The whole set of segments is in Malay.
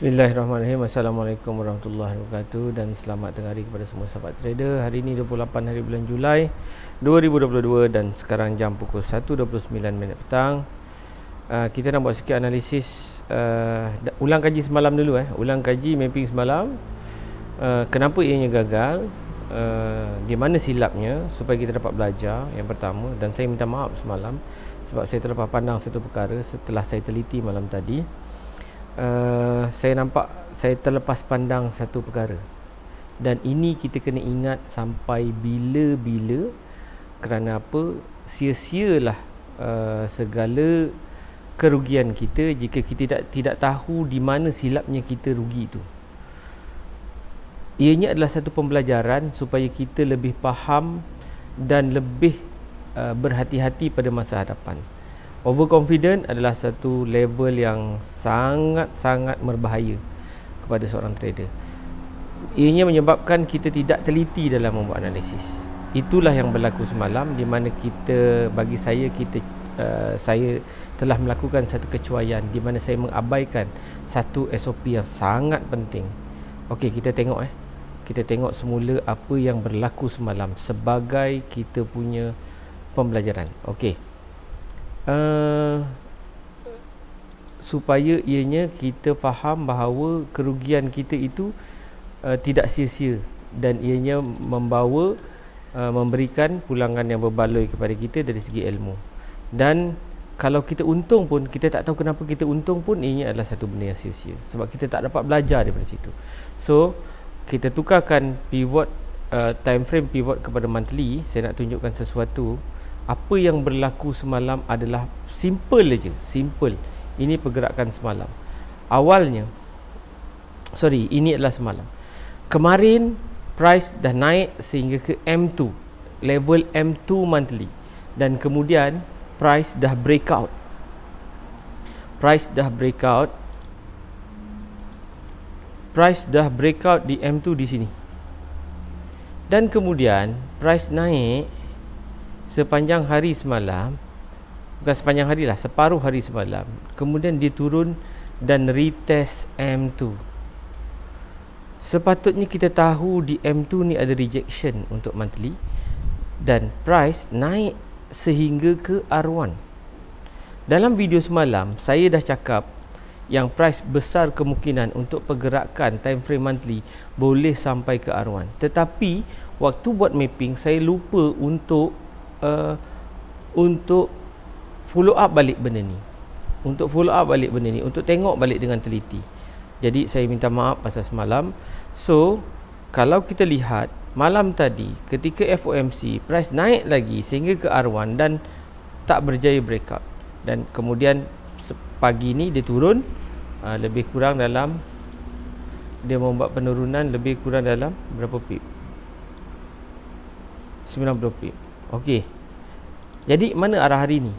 Bismillahirrahmanirrahim. Assalamualaikum warahmatullahi wabarakatuh dan selamat tengah hari kepada semua sahabat trader. Hari ini 28 hari bulan Julai 2022 dan sekarang jam pukul 1.29 petang. Kita nak buat sikit analisis ulang kaji semalam dulu ulang kaji mapping semalam. Kenapa ianya gagal? Di mana silapnya supaya kita dapat belajar yang pertama. Dan saya minta maaf semalam sebab saya terlepas pandang satu perkara setelah saya teliti malam tadi. Saya nampak saya terlepas pandang satu perkara, dan ini kita kena ingat sampai bila-bila. Kerana apa? Sia-sialah segala kerugian kita jika kita tidak tahu di mana silapnya kita rugi itu. Ianya adalah satu pembelajaran supaya kita lebih faham dan lebih berhati-hati pada masa hadapan. Overconfident adalah satu level yang sangat-sangat berbahaya kepada seorang trader. Ianya menyebabkan kita tidak teliti dalam membuat analisis. Itulah yang berlaku semalam, di mana kita, bagi saya, saya telah melakukan satu kecuaian di mana saya mengabaikan satu SOP yang sangat penting. Okey, kita tengok kita tengok semula apa yang berlaku semalam sebagai kita punya pembelajaran. Okey. Supaya ianya kita faham bahawa kerugian kita itu tidak sia-sia, dan ianya memberikan pulangan yang berbaloi kepada kita dari segi ilmu. Dan kalau kita untung pun, kita tak tahu kenapa kita untung pun, ianya adalah satu benda yang sia-sia sebab kita tak dapat belajar daripada situ. So kita tukarkan pivot, time frame pivot kepada monthly. Saya nak tunjukkan sesuatu. Apa yang berlaku semalam adalah simple aja, simple. Ini pergerakan semalam. Awalnya, ini adalah semalam. Kemarin price dah naik sehingga ke M2, level M2 monthly, dan kemudian price dah breakout. Price dah breakout di M2 di sini. Dan kemudian price naik sepanjang hari semalam, bukan sepanjang hari lah, separuh hari semalam. Kemudian dia turun dan retest M2. Sepatutnya kita tahu di M2 ni ada rejection untuk monthly, dan price naik sehingga ke R1. Dalam video semalam saya dah cakap yang price besar kemungkinan untuk pergerakan time frame monthly boleh sampai ke R1. Tetapi waktu buat mapping saya lupa untuk follow up balik benda ni, untuk tengok balik dengan teliti. Jadi saya minta maaf pasal semalam. So kalau kita lihat malam tadi ketika FOMC, price naik lagi sehingga ke R1 dan tak berjaya breakout, dan kemudian pagi ni dia turun lebih kurang dalam, dia membuat penurunan lebih kurang dalam berapa pip? 90 pip. Okey. Jadi mana arah hari ni?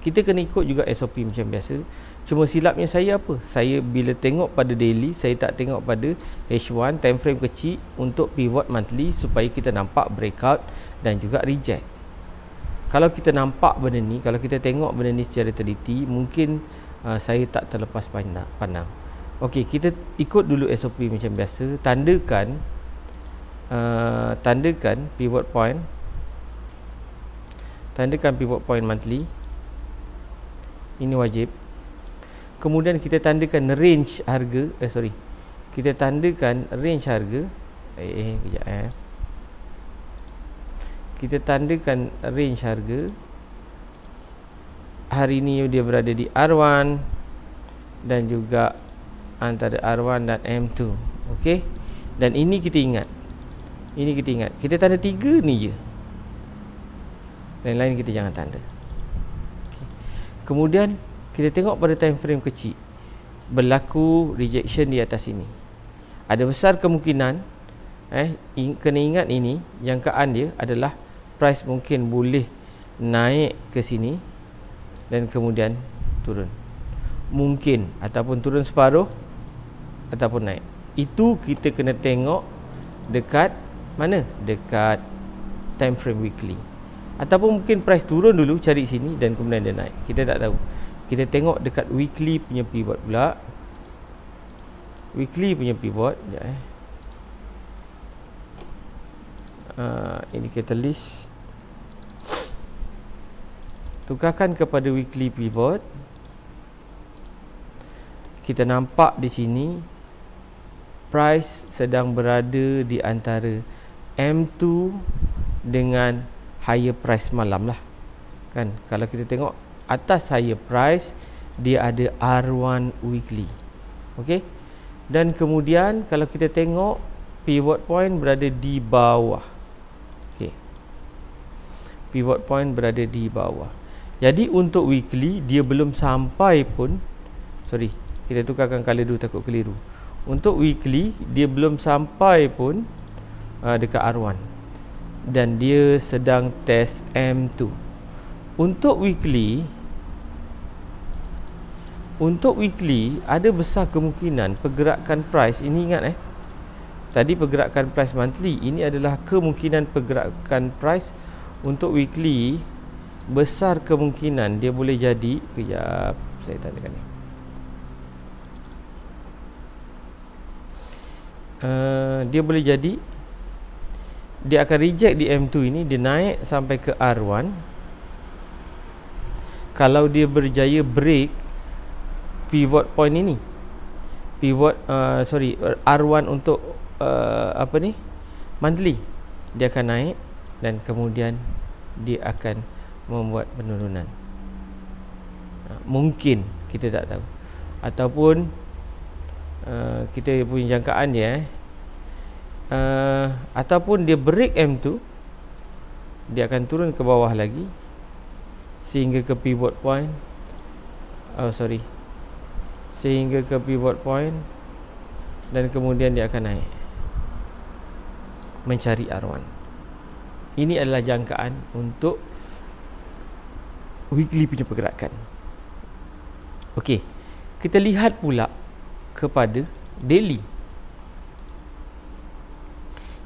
Kita kena ikut juga SOP macam biasa. Cuma silapnya saya apa? Saya bila tengok pada daily, saya tak tengok pada H1 time frame kecil untuk pivot monthly supaya kita nampak breakout dan juga reject. Kalau kita nampak benda ni, kalau kita tengok benda ni secara teliti, mungkin saya tak terlepas pandang. Okey, kita ikut dulu SOP macam biasa. Tandakan pivot point. Tandakan pivot point monthly. Ini wajib. Kemudian kita tandakan range harga. Kita tandakan range harga. Kita tandakan range harga. Hari ini dia berada di R1 dan juga antara R1 dan M2. Okey. Dan ini kita ingat. Kita tanda 3 ni je. Lain-lain kita jangan tanda. Okay. Kemudian kita tengok pada time frame kecil, berlaku rejection di atas ini. Ada besar kemungkinan kena ingat ini, jangkaan dia adalah price mungkin boleh naik ke sini dan kemudian turun. Mungkin ataupun turun separuh ataupun naik. Itu kita kena tengok dekat mana? Dekat time frame weekly. Ataupun mungkin price turun dulu, cari sini dan kemudian dia naik. Kita tak tahu. Kita tengok dekat weekly punya pivot pula. weekly punya pivot. Sekejap indicator list, tukarkan kepada weekly pivot. Kita nampak di sini price sedang berada di antara M2 dengan higher price malam lah kan. Kalau kita tengok atas higher price, dia ada R1 weekly. Okey, dan kemudian kalau kita tengok pivot point berada di bawah. Okey, pivot point berada di bawah. Jadi untuk weekly dia belum sampai pun, sorry, kita tukarkan color dulu takut keliru. Untuk weekly dia belum sampai pun dekat R1 dan dia sedang test M2. Untuk weekly ada besar kemungkinan pergerakan price ini, ingat tadi pergerakan price monthly, ini adalah kemungkinan pergerakan price untuk weekly. Besar kemungkinan dia boleh jadi, kejap saya tandakan ni. Dia boleh jadi dia akan reject di M2 ini, dia naik sampai ke R1. Kalau dia berjaya break pivot point ini, pivot R1 untuk monthly, dia akan naik dan kemudian dia akan membuat penurunan. Mungkin, kita tak tahu, ataupun kita punya jangkaan dia ataupun dia break M2, dia akan turun ke bawah lagi sehingga ke pivot point, sehingga ke pivot point, dan kemudian dia akan naik mencari R1. Ini adalah jangkaan untuk weekly punya pergerakan. Okey, kita lihat pula kepada daily.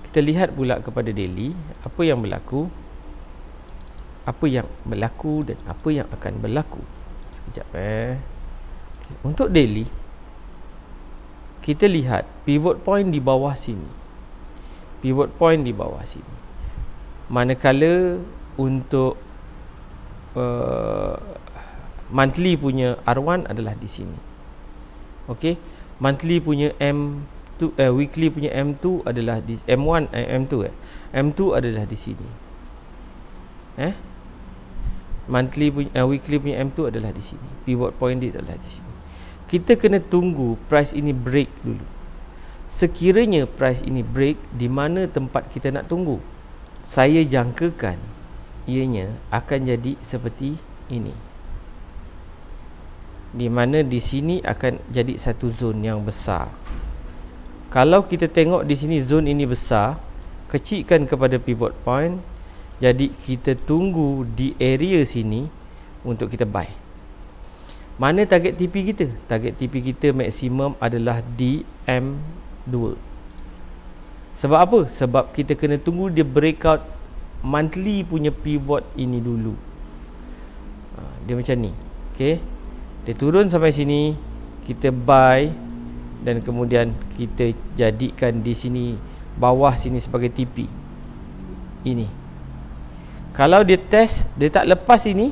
Kita lihat pula kepada daily, apa yang berlaku, dan apa yang akan berlaku. Sekejap Okay. Untuk daily, kita lihat pivot point di bawah sini. Pivot point di bawah sini. Manakala untuk monthly punya R1 adalah di sini. Okey, monthly punya M2, weekly punya M2 adalah di M1, M2 adalah di sini. Monthly punya weekly punya M2 adalah di sini. Pivot point dia adalah di sini. Kita kena tunggu price ini break dulu. Sekiranya price ini break, di mana tempat kita nak tunggu? Saya jangkakan ianya akan jadi seperti ini, di mana di sini akan jadi satu zone yang besar. Kalau kita tengok di sini zone ini besar, kecilkan kepada pivot point, jadi kita tunggu di area sini untuk kita buy. Mana target TP kita? Target TP kita maksimum adalah di M2. Sebab apa? Sebab kita kena tunggu dia breakout monthly punya pivot ini dulu. Dia macam ni. Okay, dia turun sampai sini, kita buy, dan kemudian kita jadikan di sini bawah sini sebagai TP. Ini. Kalau dia test, dia tak lepas ini,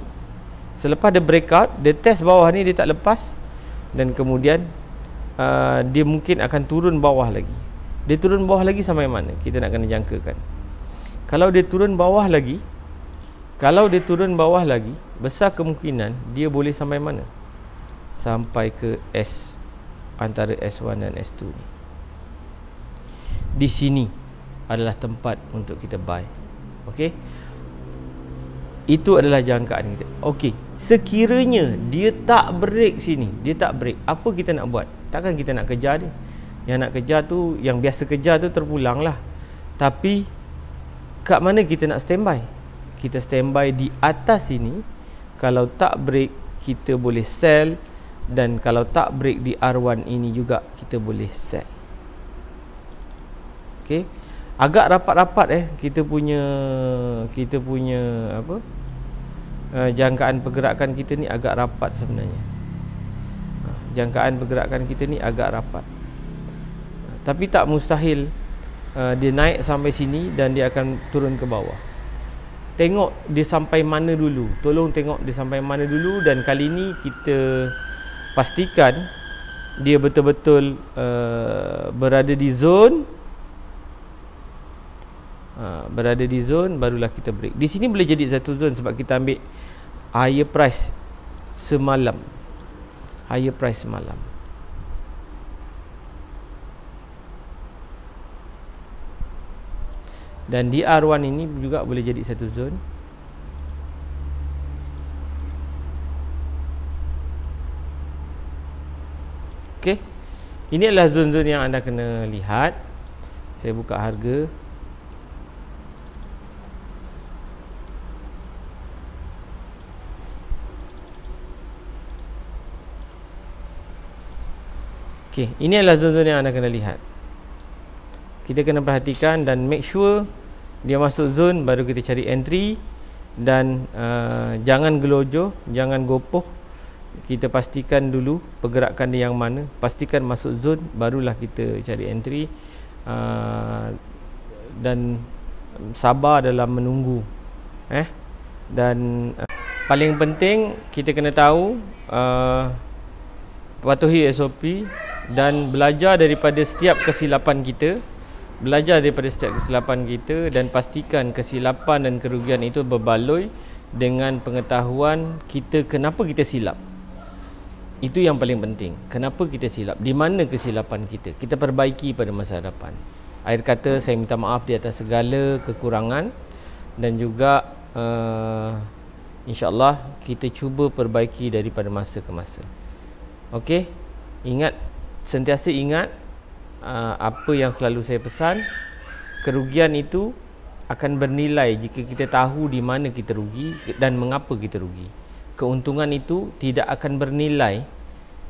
selepas dia breakout, dia test bawah ni, dia tak lepas, dan kemudian dia mungkin akan turun bawah lagi. Dia turun bawah lagi sampai mana? Kita nak kena jangkakan. Kalau dia turun bawah lagi, besar kemungkinan dia boleh sampai mana? Sampai ke S, antara S1 dan S2 ni. Di sini adalah tempat untuk kita buy. Okey, itu adalah jangkaan kita. Okey, sekiranya dia tak break sini, dia tak break, apa kita nak buat? Takkan kita nak kejar dia. Yang nak kejar tu, yang biasa kejar tu terpulang lah. Tapi kat mana kita nak standby? Kita standby di atas sini. Kalau tak break, kita boleh sell, dan kalau tak break di R1 ini juga kita boleh sell. Okey, agak rapat-rapat kita punya apa, jangkaan pergerakan kita ni agak rapat sebenarnya. Jangkaan pergerakan kita ni agak rapat. Tapi tak mustahil dia naik sampai sini dan dia akan turun ke bawah. Tengok dia sampai mana dulu. Tolong tengok dia sampai mana dulu, dan kali ni kita pastikan dia betul-betul berada di zone. Berada di zone, barulah kita break. Di sini boleh jadi satu zone sebab kita ambil higher price semalam. Higher price semalam. Dan di R1 ini juga boleh jadi satu zone. Okey. Ini adalah zone-zone yang anda kena lihat. Saya buka harga. Okey, ini adalah zone-zone yang anda kena lihat. Kita kena perhatikan dan make sure dia masuk zone, baru kita cari entry. Dan jangan gelojoh, jangan gopoh. Kita pastikan dulu pergerakan dia yang mana, pastikan masuk zone, barulah kita cari entry. Dan sabar dalam menunggu. Dan paling penting kita kena tahu, patuhi SOP dan belajar daripada setiap kesilapan kita. Belajar daripada setiap kesilapan kita dan pastikan kesilapan dan kerugian itu berbaloi dengan pengetahuan kita kenapa kita silap. Itu yang paling penting. Kenapa kita silap? Di mana kesilapan kita? Kita perbaiki pada masa hadapan. Akhir kata, saya minta maaf di atas segala kekurangan dan juga insya-Allah kita cuba perbaiki daripada masa ke masa. Okey? Ingat, sentiasa ingat apa yang selalu saya pesan, kerugian itu akan bernilai jika kita tahu di mana kita rugi dan mengapa kita rugi. Keuntungan itu tidak akan bernilai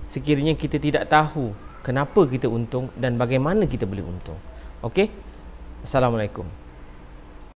sekiranya kita tidak tahu kenapa kita untung dan bagaimana kita boleh untung. Okey? Assalamualaikum.